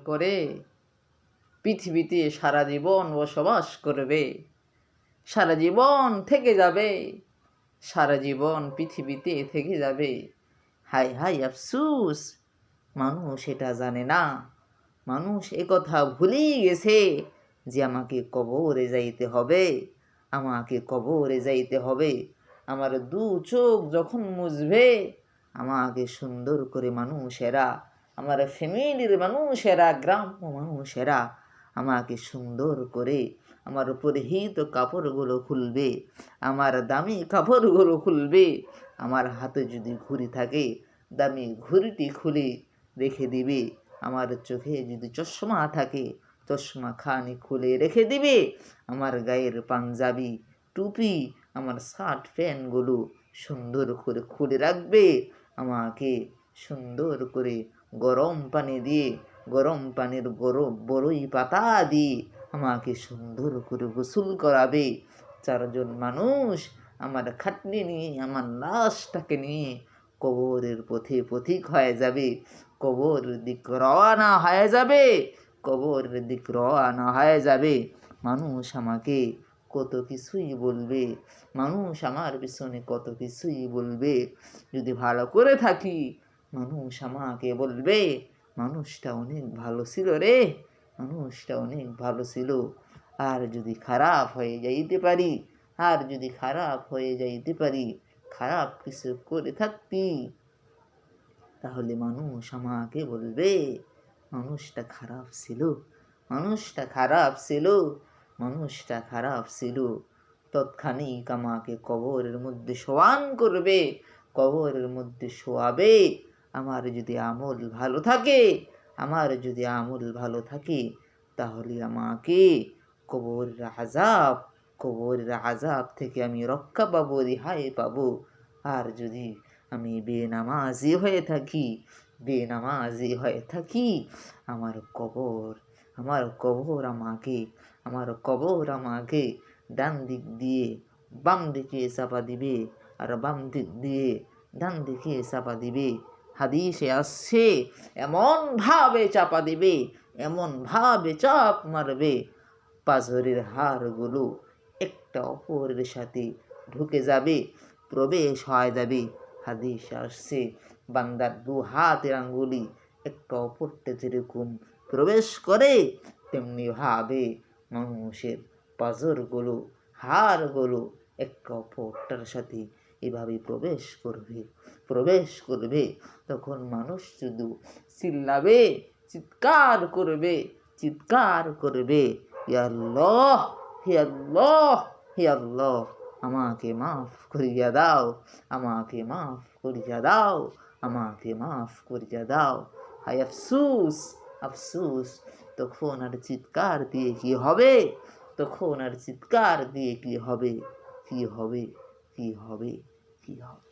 করে পৃথিবীতে সারা জীবন বসবাস করবে, সারা জীবন থেকে যাবে, সারা জীবন পৃথিবীতে থেকে যাবে। হায় হায় আফসুস, মানুষ এটা জানে না। মানুষ একথা ভুলেই গেছে যে আমাকে কবরে যাইতে হবে, আমাকে কবরে যাইতে হবে। আমার দু চোখ যখন মুছবে, আমাকে সুন্দর করে মানুষেরা, আমার ফ্যামিলির মানুষেরা, গ্রাম্য মানুষেরা আমাকে সুন্দর করে আমার পরিহিত কাপড়গুলো খুলবে, আমার দামি কাপড়গুলো খুলবে। আমার হাতে যদি ঘড়ি থাকে, দামি ঘড়িটি খুলে রেখে দিবে। আমার চোখে যদি চশমা থাকে, চশমা খানি খুলে রেখে দিবে। আমার গায়ের পাঞ্জাবি, টুপি, আমার শার্ট প্যান্টগুলো সুন্দর করে খুলে রাখবে। আমাকে সুন্দর করে গরম পানি দিয়ে, গরম পানির বড়ই পাতা দিয়ে আমাকে সুন্দর করে গোসল করাবে। চারজন মানুষ আমার খাটনি নিয়ে, আমার লাশটাকে নিয়ে কবরের পথে পথিক হয়ে যাবে, কবরের দিক রওনা হয়ে যাবে, কবরের দিক রওনা হয়ে যাবে। মানুষ আমাকে কত কিছুই বলবে, মানুষ আমার পিছনে কত কিছুই বলবে। যদি ভালো করে থাকি, মানুষ আমাকে বলবে মানুষটা অনেক ভালো ছিল রে, মানুষটা অনেক ভালো ছিল। আর যদি খারাপ হয়ে যাইতে পারি, আর যদি খারাপ হয়ে যাইতে পারি, খারাপ কিছু করে থাকতি, তাহলে মানুষ আমাকে বলবে মানুষটা খারাপ ছিল, মানুষটা খারাপ ছিল, মানুষটা খারাপ ছিল। তৎক্ষণিক আমাকে কবরের মধ্যে শোয়ান করবে, কবরের মধ্যে শোয়াবে। আমার যদি আমল ভালো থাকে, আমার যদি আমল ভালো থাকে, তাহলে আমাকে কবরের আযাব, কবরের আযাব থেকে আমি রক্ষা পাবো, রেহাই পাবো। আর যদি আমি বেনামাজি হয়ে থাকি, বেনামাজি হয়ে থাকি, আমার কবর, আমার কবর আমাকে, আমার কবর আমাকে ডান দিক দিয়ে বাম দিকে চাপা দিবে, আর বাম দিক দিয়ে ডান দিকে চাপা দিবে। হাদিসে আসছে এমনভাবে চাপা দিবে, এমনভাবে চাপ মারবে, পাঁজরের হাড়গুলো একটা অপরের সাথে ঢুকে যাবে, প্রবেশ হয়ে যাবে। হাদিসে আসছে বান্দার দু হাতের আঙ্গুলি একটা অপরটা যেরকম প্রবেশ করে, তেমনি ভাবে মানুষের পাঁজরগুলো, হাড়গুলো একটা অপরটার সাথে এভাবে প্রবেশ করবে, প্রবেশ করবে। তখন মানুষ শুধু চিল্লাবে, চিৎকার করবে, চিৎকার করবে, ইয়া আল্লাহ, হে আল্লাহ, হে আল্লাহ, আমাকে মাফ করিয়া দাও, আমাকে মাফ করিয়া দাও, আমাকে মাফ করিয়া দাও। হায় আফসুস, আফসুস। তখন আর চিৎকার দিয়ে কি হবে, তখন আর চিৎকার দিয়ে কি হবে, কি হবে, কি হবে, কি হবে।